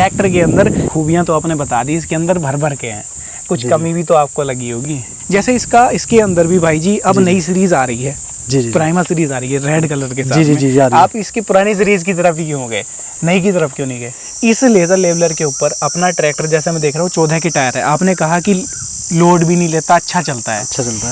Tractor के अंदर खूबियां तो आपने बता दी, इसके अंदर भर भर के हैं, कुछ कमी भी तो आपको लगी होगी। जैसे इसके अंदर भी भाई जी अब नई सीरीज आ रही है, जी प्राइमर सीरीज आ रही है रेड कलर के साथ जी जी में। आप इसकी पुरानी सीरीज की तरफ ही क्यों गए, नई की तरफ क्यों नहीं गए? इस लेजर लेवलर के ऊपर अपना ट्रैक्टर जैसे मैं देख रहा हूँ 14 की टायर है, आपने कहा कि लोड भी नहीं लेता, अच्छा चलता है।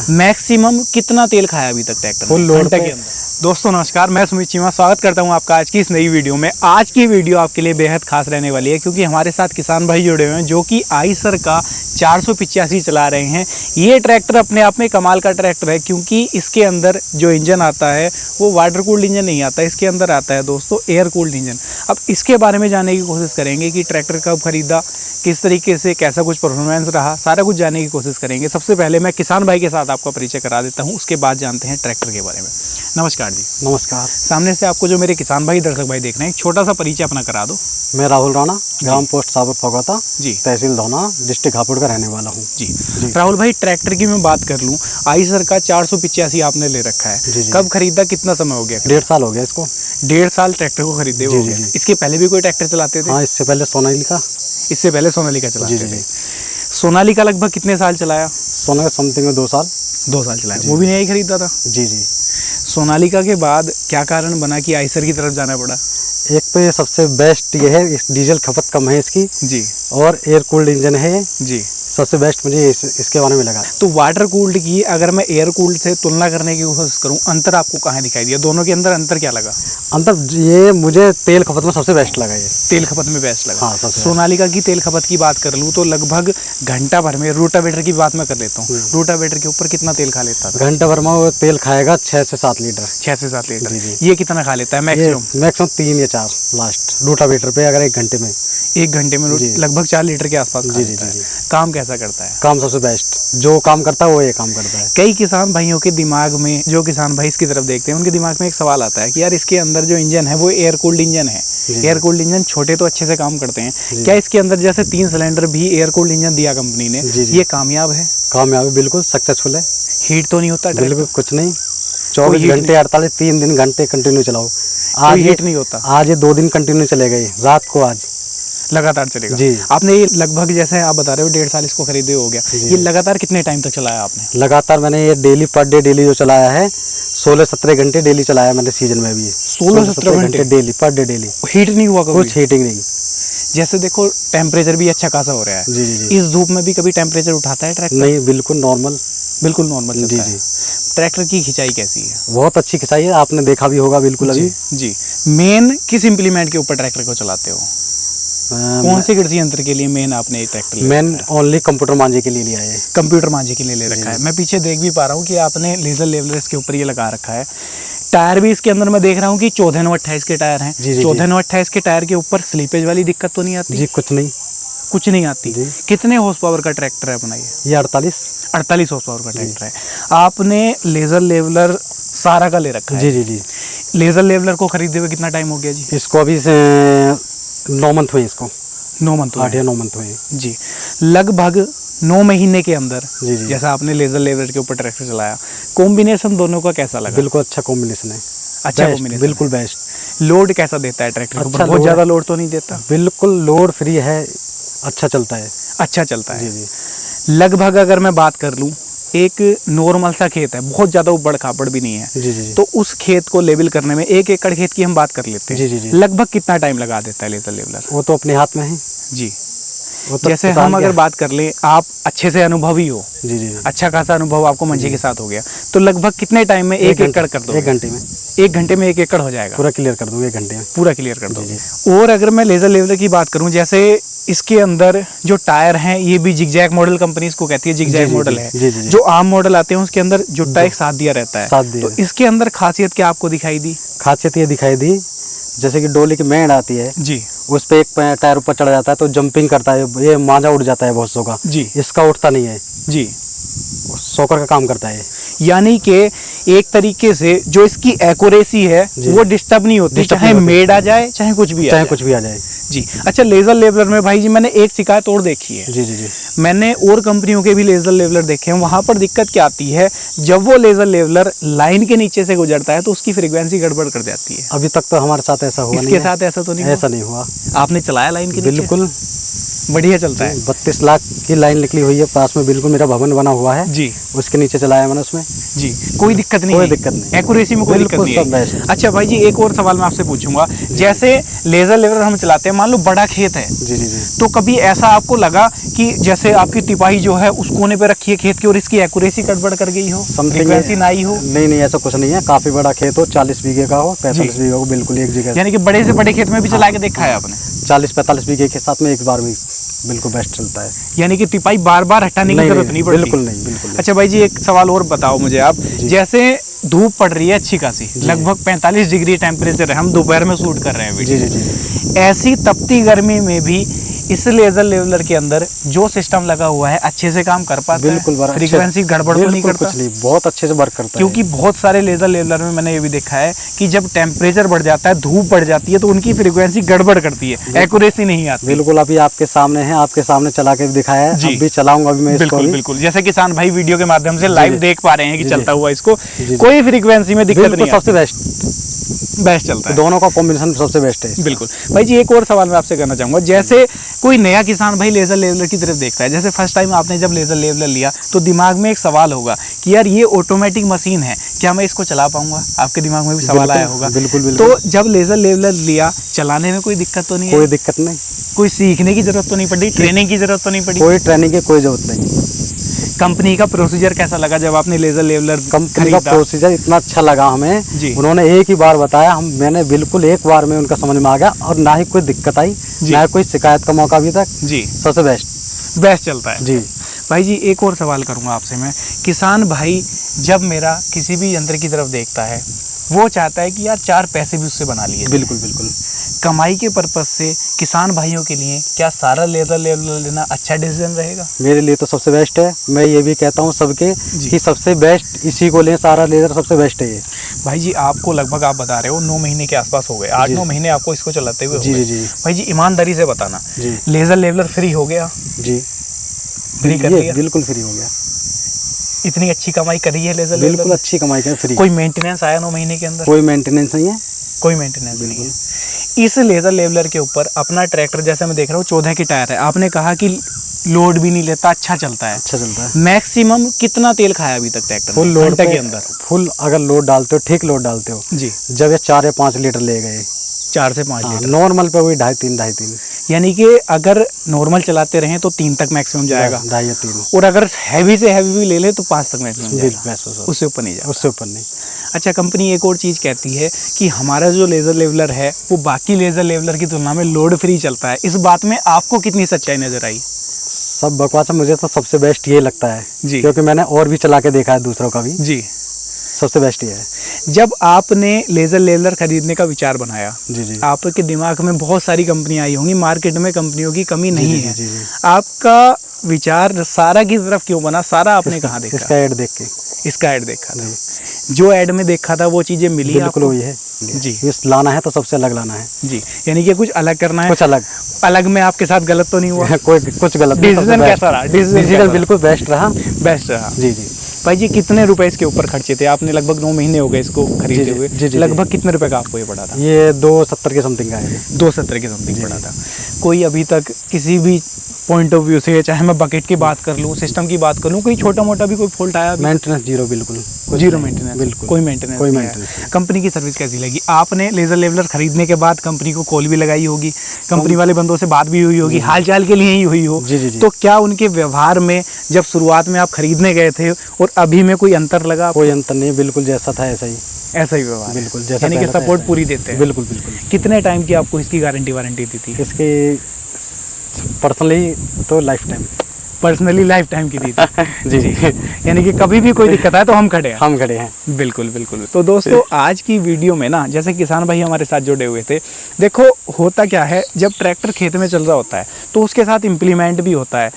मैक्सिमम कितना तेल खाया अभी तक ट्रैक्टर फुल लोड के अंदर? दोस्तों नमस्कार, मैं सुमित चीमा स्वागत करता हूं आपका आज की इस नई वीडियो में। आज की वीडियो आपके लिए बेहद खास रहने वाली है क्योंकि हमारे साथ किसान भाई जुड़े हुए हैं जो कि आइसर का 485 चला रहे हैं। ये ट्रैक्टर अपने आप में कमाल का ट्रैक्टर है क्योंकि इसके अंदर जो इंजन आता है वो वाटर कूल्ड इंजन नहीं आता, इसके अंदर आता है दोस्तों एयर कूल्ड इंजन। अब इसके बारे में जानने की कोशिश करेंगे कि ट्रैक्टर कब खरीदा, किस तरीके से, कैसा कुछ परफॉर्मेंस रहा, सारा कुछ जानने की कोशिश करेंगे। सबसे पहले मैं किसान भाई के साथ आपका परिचय करा देता हूं, उसके बाद जानते हैं ट्रैक्टर के बारे में। नमस्कार जी। नमस्कार। सामने से आपको जो मेरे किसान भाई दर्शक भाई देख रहे हैं, छोटा सा परिचय अपना करा दो। मैं राहुल राणा, ग्राम पोस्ट साबर फगोता जी, तहसील धौना, डिस्ट्रिक्ट हापुड़ का रहने वाला हूँ। जी। राहुल भाई, ट्रैक्टर की मैं बात कर लूँ, आइसर का 485 आपने ले रखा है। जी। कब खरीदा, कितना समय हो गया? 1.5 साल हो गया इसको। 1.5 साल ट्रैक्टर को खरीदे हो गया। इसके पहले भी कोई ट्रैक्टर चलाते थे? हाँ, इससे पहले सोनालिका। इससे पहले सोनालिका चलाते थे। सोनालिका लगभग कितने साल चलाया? सोनालिका समथिंग में 2 साल। 2 साल चलाया, वो भी नहीं खरीदा था? जी। सोनालिका के बाद क्या कारण बना कि आइसर की तरफ जाना पड़ा? एक तो ये सबसे बेस्ट ये है, डीजल खपत कम है इसकी जी, और एयर कूल्ड इंजन है जी। सबसे बेस्ट मुझे इसके बारे में लगा। तो वाटर कूल्ड की अगर मैं एयर कूल्ड से तुलना करने की कोशिश करूं, अंतर आपको कहाँ दिखाई दिया? दोनों के अंदर अंतर क्या लगा? अंतर ये मुझे तेल खपत में सबसे बेस्ट लगा। ये तेल खपत में बेस्ट लगा। हाँ, सोनालिका की तेल खपत की बात कर लूँ तो लगभग घंटा भर में, रोटावेटर की बात मैं कर लेता हूँ, रोटावेटर के ऊपर कितना तेल खा लेता था? घंटा भर में वो तेल खाएगा 6 से 7 लीटर। 6 से 7 लीटर। ये कितना खा लेता है मैक्सिमम 3 या 4 लास्ट रोटावेटर पे, अगर 1 घंटे में। 1 घंटे में लगभग 4 लीटर के आसपास खा लेता है। काम कैसा करता है? काम सबसे बेस्ट, जो काम करता है वो ये काम करता है। कई किसान भाइयों के दिमाग में, जो किसान भाई इसकी तरफ देखते हैं, उनके दिमाग में एक सवाल आता है कि यार इसके अंदर जो इंजन है वो एयर कूल्ड इंजन है। एयर कूल्ड इंजन छोटे तो अच्छे से काम करते हैं, क्या इसके अंदर जैसे 3 सिलेंडर भी एयर कूल्ड इंजन दिया कंपनी ने, ये कामयाब है? कामयाब है, बिल्कुल सक्सेसफुल है। हीट तो नहीं होता? बिल्कुल कुछ नहीं। 24 घंटे 48 3 घंटे कंटिन्यू चलाओ। आज हीट नहीं होता? आज ये 2 दिन कंटिन्यू चलेगा, रात को आज लगातार चलेगा। जी। आपने ये लगभग जैसे आप बता रहे हो 1.5 साल इसको खरीदे हो गया, ये लगातार कितने टाइम तक चलाया आपने? लगातार मैंने ये डेली पर डे डेली जो चलाया है 16-17 घंटे डेली चलाया मैंने सीजन में भी। 16-17 घंटे daily per day daily. Heat नहीं हुआ कभी? कुछ हीटिंग नहीं। जैसे देखो टेम्परेचर भी अच्छा खासा हो रहा है। जी। इस धूप में भी कभी टेम्परेचर उठाता है ट्रैक्टर? नहीं, बिल्कुल नॉर्मल। बिल्कुल नॉर्मल चलता है। जी। ट्रैक्टर की खिंचाई कैसी है? बहुत अच्छी खिंचाई है, आपने देखा भी होगा बिल्कुल अभी। जी। मेन किस इम्प्लीमेंट के ऊपर ट्रैक्टर को चलाते हो? कौन से कृषि यंत्र के लिए मेन आपने ट्रैक्टर लिया? मेन ओनली कंप्यूटर मांझे के लिए लिया है। कंप्यूटर मांझे के लिए ले रखा है। मैं पीछे देख भी पा रहा हूँ कि आपने लेजर लेवलर इसके ऊपर ये लगा रखा है। टायर भी इसके अंदर मैं देख रहा हूँ कि 14/28 के टायर हैं। 14/28 के टायर के ऊपर स्लीपेज वाली दिक्कत तो नहीं आती? जी, कुछ नहीं आती। कितने हॉर्स पावर का ट्रैक्टर है अपना ये? 48 हॉर्स पावर का ट्रैक्टर है। आपने लेजर लेवलर सारा का ले रखा है? जी। लेजर लेवलर को खरीदे हुए कितना टाइम हो गया जी? इसको अभी 9 मंथ हुए। इसको 9 मंथ? 8 या 9 मंथ हुए जी। लगभग 9 महीने के अंदर जी। जैसा आपने लेजर लेवलर के ऊपर ट्रैक्टर चलाया, कॉम्बिनेशन दोनों का कैसा लगा? बिल्कुल अच्छा कॉम्बिनेशन है। अच्छा कॉम्बिनेशन, बिल्कुल बेस्ट। लोड कैसा देता है ट्रैक्टर के ऊपर? बहुत ज़्यादा लोड तो नहीं देता? बिल्कुल लोड फ्री है, अच्छा चलता है। अच्छा चलता है। जी। लगभग अगर मैं बात कर लूँ, एक नॉर्मल सा खेत है, बहुत ज़्यादा उबड़ खाबड़ भी नहीं है। जी। तो उस खेत को लेवल करने में 1 एकड़ खेत की हम बात कर लेते हैं। जी। लगभग कितना टाइम लगा देता है लेजर लेवलर? वो तो अपने हाथ में है जी। तो जैसे हम अगर बात कर लें, आप अच्छे से अनुभवी हो, जी। अच्छा खासा अनुभव आपको मंजे के साथ हो गया, तो लगभग कितने टाइम में 1 एकड़ कर दो? 1 घंटे में। 1 घंटे में 1 एकड़ हो जाएगा? पूरा क्लियर कर दूंगा 1 घंटे में। पूरा क्लियर कर दो। और अगर मैं लेजर लेवलर की बात करूं, जैसे इसके अंदर जो टायर हैं ये भी जिगजैग मॉडल कंपनी इसको कहती है, जिगजैग मॉडल है। जी। जो आम मॉडल आते हैं उसके अंदर जुट्टा एक साथ दिया रहता है। तो इसके अंदर खासियत क्या आपको दिखाई दी? खासियत ये दिखाई दी, जैसे कि डोली की मेड़ आती है जी, उस पे एक टायर ऊपर चढ़ जाता है तो जंपिंग करता है, ये मांझा उड़ जाता है बहुत सौ का। जी। इसका उठता नहीं है जी, सॉकर का काम करता है। यानी कि एक तरीके से जो इसकी एक्यूरेसी है वो डिस्टर्ब नहीं होती, चाहे मेड आ जाए चाहे कुछ भी आ जाए। जी। अच्छा, लेज़र लेवलर में भाई जी मैंने एक शिकायत और देखी है। जी जी जी। मैंने और कंपनियों के भी लेज़र लेवलर देखे हैं, वहाँ पर दिक्कत क्या आती है, जब वो लेज़र लेवलर लाइन के नीचे से गुजरता है तो उसकी फ्रीक्वेंसी गड़बड़ कर जाती है। अभी तक तो हमारे साथ ऐसा हुआ नहीं इसके है। साथ ऐसा तो नहीं ऐसा नहीं हुआ। हुआ? आपने चलाया लाइन के नीचे? बिल्कुल बढ़िया चलता है 32 लाख की लाइन निकली हुई है पास में, बिल्कुल मेरा भवन बना हुआ है जी। उसके नीचे चलाया मैंने उसमें। जी, कोई दिक्कत नहीं कोई है? दिक्कत नहीं। एक्यूरेसी में कोई दिक्कत बिल्कुल सब नहीं है? बेस्ट। अच्छा भाई जी, एक और सवाल मैं आपसे पूछूंगा, जैसे लेज़र लेवलर हम चलाते हैं, मान लो बड़ा खेत है, जी जी जी। तो कभी ऐसा आपको लगा कि जैसे आपकी टिपाई जो है उस कोने पे रखी है खेत की और इसकी एक्यूरेसी गड़बड़ कर गई हो, फ्रीक्वेंसी ना आई हो? नहीं नहीं, ऐसा कुछ नहीं है। काफी बड़ा खेत हो, 40 बीघे का हो, 45 बीघे हो, बिल्कुल एक जगह। यानी कि बड़े से बड़े खेत में भी चला के देखा है आपने? 40-45 बीघे के साथ में एक बार में बिल्कुल बेस्ट चलता है। यानी कि टिपाई बार बार हटाने की जरूरत नहीं पड़ती? बिल्कुल नहीं, बिल्कुल नहीं। अच्छा भाई जी, एक सवाल और बताओ मुझे आप, जैसे धूप पड़ रही है अच्छी खासी, लगभग 45 डिग्री टेम्परेचर है, हम दोपहर में शूट कर रहे हैं जी वीडियो। जी जी। ऐसी तपती गर्मी में भी इस लेजर लेवलर के अंदर जो सिस्टम लगा हुआ है अच्छे से काम कर पाता बिल्कुल है? फ्रीक्वेंसी गड़बड़ तो नहीं करता? कुछ नहीं, बहुत अच्छे से वर्क करता है। क्योंकि बहुत सारे लेजर लेवलर में मैंने ये भी देखा है कि जब टेम्परेचर बढ़ जाता है, धूप बढ़ जाती है, तो उनकी फ्रीक्वेंसी गड़बड़ करती है, एक्यूरेसी नहीं आती। बिल्कुल, अभी आपके सामने है, आपके सामने चला के भी दिखाया है, जी। अब भी चलाऊंगा अभी मैं इसको। बिल्कुल बिल्कुल, जैसे किसान भाई वीडियो के माध्यम से लाइव देख पा रहे हैं कि जी, चलता हुआ इसको, जी। कोई फ्रीक्वेंसी में दिक्कत बिल्कुल नहीं सबसे आती, बेस्ट बेस्ट चलता है। दोनों का कॉम्बिनेशन सबसे बेस्ट है। बिल्कुल भाई जी, एक और सवाल मैं आपसे करना चाहूँगा, जैसे कोई नया किसान भाई लेज़र लेवलर की तरफ देखता है, जैसे फर्स्ट टाइम आपने जब लेज़र लेवलर लिया तो दिमाग में एक सवाल होगा कि यार ये ऑटोमेटिक मशीन है, क्या मैं इसको चला पाऊंगा? आपके दिमाग में भी सवाल आया होगा। बिल्कुल बिल्कुल। तो जब लेज़र लेवलर लिया, चलाने में कोई दिक्कत तो नहीं है? कोई दिक्कत नहीं, कोई सीखने की जरूरत तो नहीं पड़ी, ट्रेनिंग की जरूरत तो नहीं पड़ी? कोई ट्रेनिंग की कोई जरूरत नहीं। कंपनी का प्रोसीजर कैसा लगा जब आपने लेज़र लेवलर कंपनी का प्रोसीजर इतना अच्छा लगा हमें, जी। उन्होंने एक ही बार बताया, मैंने बिल्कुल एक बार में उनका समझ में आ गया, और ना ही कोई दिक्कत आई, ना ही कोई शिकायत का मौका अभी तक। जी, सबसे बेस्ट चलता है। जी। भाई जी, एक और सवाल करूंगा आपसे मैं, किसान भाई जब मेरा किसी भी यंत्र की तरफ देखता है, वो चाहता है कि यार 4 पैसे भी उससे बना लिए। बिल्कुल बिल्कुल। कमाई के पर्पज से किसान भाइयों के लिए क्या सारा लेज़र लेवलर लेना अच्छा डिसीजन रहेगा? मेरे लिए तो सबसे बेस्ट है। मैं ये भी कहता हूँ सबके जी। कि सबसे बेस्ट इसी को लें, सारा लेज़र सबसे बेस्ट है ये। भाई जी, आपको लगभग आप बता रहे हो 9 महीने के आसपास हो गए, 8-9 महीने आपको इसको चलाते हुए हो जी गए। जी जी भाई जी, ईमानदारी से बताना, जी लेज़र लेवलर फ्री हो गया? जी, फ्री कर ये दिया? बिल्कुल फ्री हो गया। इतनी अच्छी कमाई करी है लेज़र बिल्कुल लेवलर? अच्छी कमाई का फ्री। कोई मेंटेनेंस आया 9 महीने के अंदर? कोई मेंटेनेंस नहीं है। कोई मेंटेनेंस नहीं है। इस लेज़र लेवलर के ऊपर अपना ट्रैक्टर, जैसे मैं देख रहा हूँ 14 की टायर है, आपने कहा कि लोड भी नहीं लेता, अच्छा चलता है। अच्छा चलता है। मैक्सिमम कितना तेल खाया अभी तक ट्रैक्टर फुल ने? लोड घंटे पे के अंदर? फुल अगर लोड डालते हो, ठीक लोड डालते हो जी, जब ये 4 या 5 लीटर ले गए। 4 से 5 लीटर। नॉर्मल पे वही 2.5-3 यानी कि अगर नॉर्मल चलाते रहें तो 3 तक मैक्सिमम जाएगा, 2.5 या 3 और अगर हैवी से हैवी भी ले ले तो 5 तक मैक्सिमम जाएगा, बस उससे ऊपर नहीं जाएगा। उससे ऊपर नहीं। अच्छा, कंपनी एक और चीज़ कहती है कि हमारा जो लेज़र लेवलर है वो बाकी लेज़र लेवलर की तुलना में लोड फ्री चलता है। इस बात में आपको कितनी सच्चाई नजर आई? सब बकवास है, मुझे तो सबसे बेस्ट ये लगता है जी। क्योंकि मैंने और भी चला के देखा है दूसरों का भी। जी। सबसे बेस्ट ये है। जब आपने लेज़र लेवलर खरीदने का विचार बनाया, जी जी आपके दिमाग में बहुत सारी कंपनियां आई होंगी, मार्केट में कंपनियों की कमी नहीं जी, है, जी, जी। आपका विचार सारा की तरफ क्यों बना? सारा आपने कहाँ देखा? इसका ऐड देख के। इसका ऐड देखा था, जो ऐड में देखा था वो चीज़ें मिली बिल्कुल आपको? वही है जी इस लाना है तो सबसे अलग लाना है जी, यानी कि कुछ अलग करना है। कुछ अलग अलग में आपके साथ गलत तो नहीं हुआ? कोई कुछ गलत नहीं, सबसे डिसीजन best। कैसा रहा? डिसीजन बिल्कुल बेस्ट रहा। बेस्ट रहा। जी जी भाई जी, कितने रुपए इसके ऊपर खर्चे थे आपने? लगभग 9 महीने हो गए इसको खरीदे जी, हुए। जी, जी, लगभग कितने रुपए का आपको ये पड़ा था? ये 270 के समथिंग का है। 270 के समथिंग पड़ा था। कोई अभी तक किसी भी पॉइंट ऑफ व्यू से, चाहे मैं बकेट की बात कर लूँ, सिस्टम की बात कर लूँ, कोई छोटा मोटा भी कोई फॉल्ट आया? मेंटेनेंस जीरो, बिल्कुल जीरो मेंटेनेंस? बिल्कुल कोई मेंटेनेंस कोई नहीं है। मेंटेनेंस। कंपनी की सर्विस कैसी लगी? आपने लेज़र लेवलर खरीदने के बाद कंपनी को कॉल भी लगाई होगी, कंपनी वाले बंदों से बात भी हुई होगी, हाल चाल के लिए ही हुई हो, जी, जी, जी। तो क्या उनके व्यवहार में जब शुरुआत में आप खरीदने गए थे और अभी में कोई अंतर लगा? कोई अंतर नहीं, बिल्कुल जैसा था ऐसा ही। ऐसा ही व्यवहार? बिल्कुल जैसा यानी कि पहले था, सपोर्ट ऐसा पूरी ही। देते हैं? बिल्कुल बिल्कुल। कितने टाइम की आपको इसकी गारंटी वारंटी दी थी? इसकी पर्सनली तो life time. Personally life time की दी थी? जी यानी कि कभी भी कोई दिक्कत आए तो हम खड़े हैं। हम खड़े हैं। बिल्कुल बिल्कुल। तो दोस्तों, आज की वीडियो में ना, जैसे किसान भाई हमारे साथ जुड़े हुए थे, देखो होता क्या है, जब ट्रैक्टर खेत में चल रहा होता है तो उसके साथ इम्प्लीमेंट भी होता है।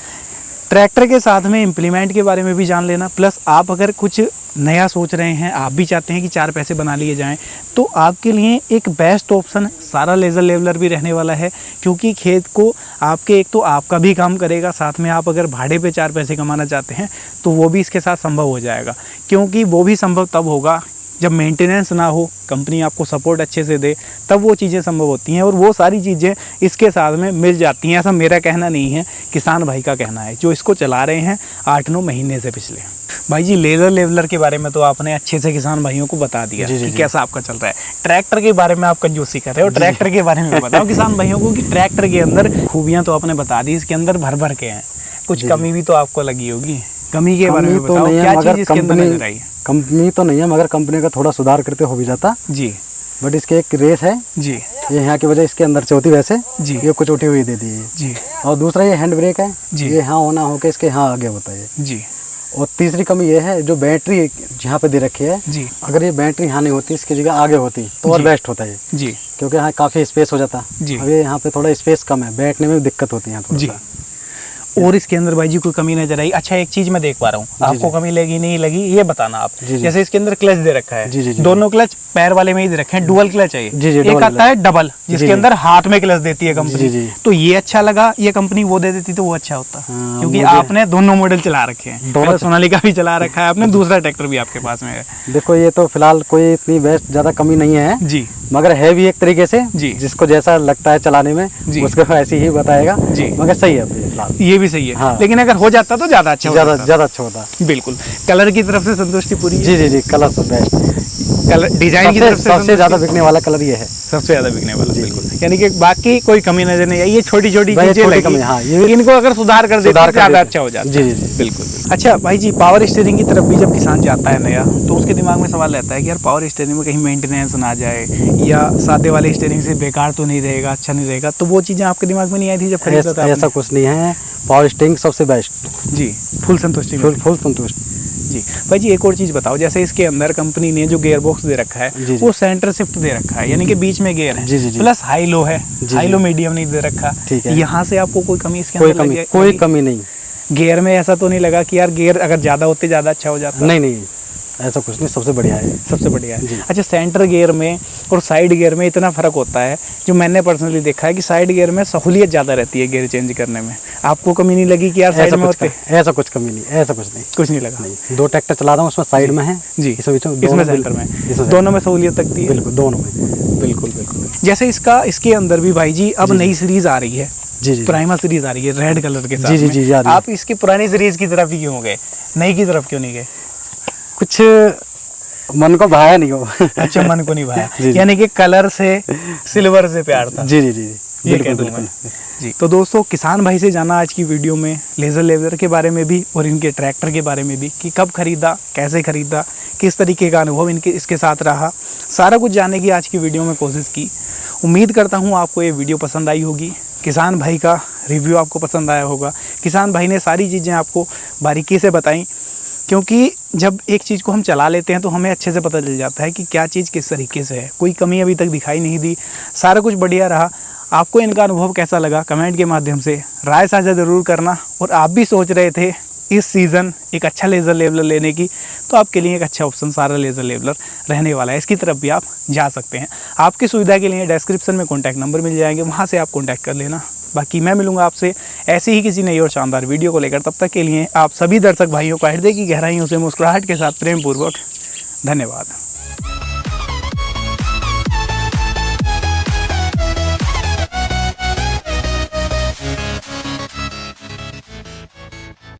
ट्रैक्टर के साथ में इम्प्लीमेंट के बारे में भी जान लेना, प्लस आप अगर कुछ नया सोच रहे हैं, आप भी चाहते हैं कि 4 पैसे बना लिए जाएं, तो आपके लिए एक बेस्ट ऑप्शन सारा लेज़र लेवलर भी रहने वाला है। क्योंकि खेत को आपके एक तो आपका भी काम करेगा, साथ में आप अगर भाड़े पे 4 पैसे कमाना चाहते हैं तो वो भी इसके साथ संभव हो जाएगा। क्योंकि वो भी संभव तब होगा जब मेंटेनेंस ना हो, कंपनी आपको सपोर्ट अच्छे से दे, तब वो चीज़ें संभव होती हैं। और वो सारी चीज़ें इसके साथ में मिल जाती हैं। ऐसा मेरा कहना नहीं है, किसान भाई का कहना है जो इसको चला रहे हैं 8-9 महीने से पिछले। भाई जी, लेज़र लेवलर के बारे में तो आपने अच्छे से किसान भाइयों को बता दिया कि कैसा आपका चल रहा है। ट्रैक्टर के बारे में आप कंजूसी कर रहे हो, ट्रैक्टर के बारे में बताओ किसान भाइयों को कि ट्रैक्टर के अंदर खूबियाँ तो आपने बता दी, इसके अंदर भर भर के हैं, कुछ कमी भी तो आपको लगी होगी। कमी के बारे में बताओ, क्या चीज़ इसके अंदर नजर आई? कंपनी तो नहीं है, मगर कंपनी का थोड़ा सुधार करते हो भी जाता जी। बट इसके एक रेस है जी, ये यहाँ की वजह इसके अंदर से होती, वैसे जी ये कुछ उठी हुई दे दी है जी। और दूसरा ये हैंड ब्रेक है जी। ये यहाँ होना होकर इसके यहाँ आगे होता है जी। और तीसरी कमी ये है जो बैटरी यहाँ पे दे रखी है जी। अगर ये बैटरी यहाँ नहीं होती, इसकी जगह आगे होती तो और बेस्ट होता है जी। क्योंकि यहाँ काफ़ी स्पेस हो जाता। जी। अब ये यहाँ पे थोड़ा स्पेस कम है, बैठने में भी दिक्कत होती है जी। थोड़ा। और इसके अंदर भाई जी कोई कमी नजर आई? अच्छा, एक चीज मैं देख पा रहा हूँ, आपको कमी लगी नहीं लगी ये बताना आप। जैसे इसके अंदर क्लच दे रखा है, दोनों क्लच पैर वाले में ही दे रखे हैं, डुअल क्लच है ये। एक आता है डबल जिसके अंदर हाथ में क्लच देती है कंपनी, तो ये अच्छा लगा। ये कंपनी वो दे देती तो वो अच्छा होता, क्योंकि आपने दोनों मॉडल चला रखे हैं, दोनों सोनालिका भी चला रखा है आपने, दूसरा ट्रैक्टर भी आपके पास में है। देखो ये तो फिलहाल कोई इतनी बेस्ट ज्यादा कमी नहीं है जी, मगर है भी एक तरीके से जी, जिसको जैसा लगता है चलाने में उसको ऐसे ही बताएगा जी, मगर सही है फिलहाल, ये भी सही है। हाँ। लेकिन अगर हो जाता तो ज्यादा अच्छा होता, ज्यादा अच्छा होता। बिल्कुल। कलर की तरफ से संतुष्टि पूरी है? जी जी, कलर तो बेस्ट, कलर डिजाइन की तरफ से सबसे ज्यादा बिकने वाला कलर ये है, सबसे ज्यादा बिकने वाला। बिल्कुल, यानी कि बाकी कोई कमी नजर नहीं आई, ये छोटी छोटी चीजें लगी, हाँ, इनको अगर सुधार कर देते तो ज्यादा अच्छा हो जाता। जी जी जी, बिल्कुल। अच्छा भाई जी, पावर स्टीयरिंग की तरफ भी जब किसान जाता है नया, तो उसके दिमाग में सवाल रहता है कि यार पावर स्टीयरिंग में कहीं मेंटेनेंस ना जाए, या सादे वाले स्टीयरिंग से बेकार तो नहीं रहेगा, अच्छा नहीं रहेगा, तो वो चीजें आपके दिमाग में नहीं आई थी जब खरीदा था? ऐसा कुछ नहीं है, पावर स्टीयरिंग सबसे बेस्ट जी, फुल संतुष्टि, फुल संतुष्ट जी। भाई जी, एक और चीज़ बताओ, जैसे इसके अंदर कंपनी ने जो गियर बॉक्स दे रखा है वो सेंटर शिफ्ट दे रखा है, यानी कि बीच में गियर है, प्लस हाई लो है, हाई लो मीडियम नहीं दे रखा। यहाँ से आपको कोई कमी इसके अंदर लगी? कोई कमी नहीं। गियर में ऐसा तो नहीं लगा कि यार गियर अगर ज़्यादा होते ज़्यादा अच्छा हो जाता? नहीं, ऐसा कुछ नहीं, सबसे बढ़िया है, सबसे बढ़िया है। अच्छा, सेंटर गियर में और साइड गियर में इतना फ़र्क होता है, जो मैंने पर्सनली देखा है कि साइड गियर में सहूलियत ज़्यादा रहती है गियर चेंज करने में। आपको कमी नहीं लगी कि यार साइड में होते? ऐसा कुछ कमी नहीं, ऐसा कुछ नहीं लगा। नहीं, 2 ट्रैक्टर चला रहा हूँ, उसमें साइड में है जी, इसमें सेंटर में, दोनों में सहूलियत लगती है। बिल्कुल, दोनों में, बिल्कुल। जैसे इसके अंदर भी भाई जी अब नई सीरीज आ रही है, जी, प्राइमा सीरीज आ रही है रेड कलर के साथ। जी, आप इसकी पुरानी सीरीज की तरफ ही क्यों गए, नई की तरफ क्यों नहीं गए? कुछ मन को भाया नहीं हो। अच्छा, मन को नहीं भाया, यानी कि कलर से, सिल्वर से प्यार था। जी, ये कह दूं मैं जी। तो दोस्तों, किसान भाई से जाना आज की वीडियो में लेज़र लेवलर के बारे में भी और इनके ट्रैक्टर के बारे में भी, कि कब खरीदा, कैसे खरीदा, किस तरीके का अनुभव इसके साथ रहा, सारा कुछ जानने की आज की वीडियो में कोशिश की। उम्मीद करता हूँ आपको ये वीडियो पसंद आई होगी, किसान भाई का रिव्यू आपको पसंद आया होगा। किसान भाई ने सारी चीज़ें आपको बारीकी से बताई, क्योंकि जब एक चीज़ को हम चला लेते हैं तो हमें अच्छे से पता चल जाता है कि क्या चीज़ किस तरीके से है। कोई कमी अभी तक दिखाई नहीं दी, सारा कुछ बढ़िया रहा। आपको इनका अनुभव कैसा लगा कमेंट के माध्यम से राय साझा ज़रूर करना। और आप भी सोच रहे थे इस सीज़न एक अच्छा लेज़र लेवलर लेने की, तो आपके लिए एक अच्छा ऑप्शन सारा लेज़र लेवलर रहने वाला है, इसकी तरफ भी आप जा सकते हैं। आपकी सुविधा के लिए डिस्क्रिप्शन में कॉन्टैक्ट नंबर मिल जाएंगे, वहाँ से आप कॉन्टैक्ट कर लेना। बाकी मैं मिलूंगा आपसे ऐसी ही किसी नई और शानदार वीडियो को लेकर। तब तक के लिए आप सभी दर्शक भाइयों को हृदय की गहराइयों से मुस्कुराहट के साथ प्रेम पूर्वक धन्यवाद।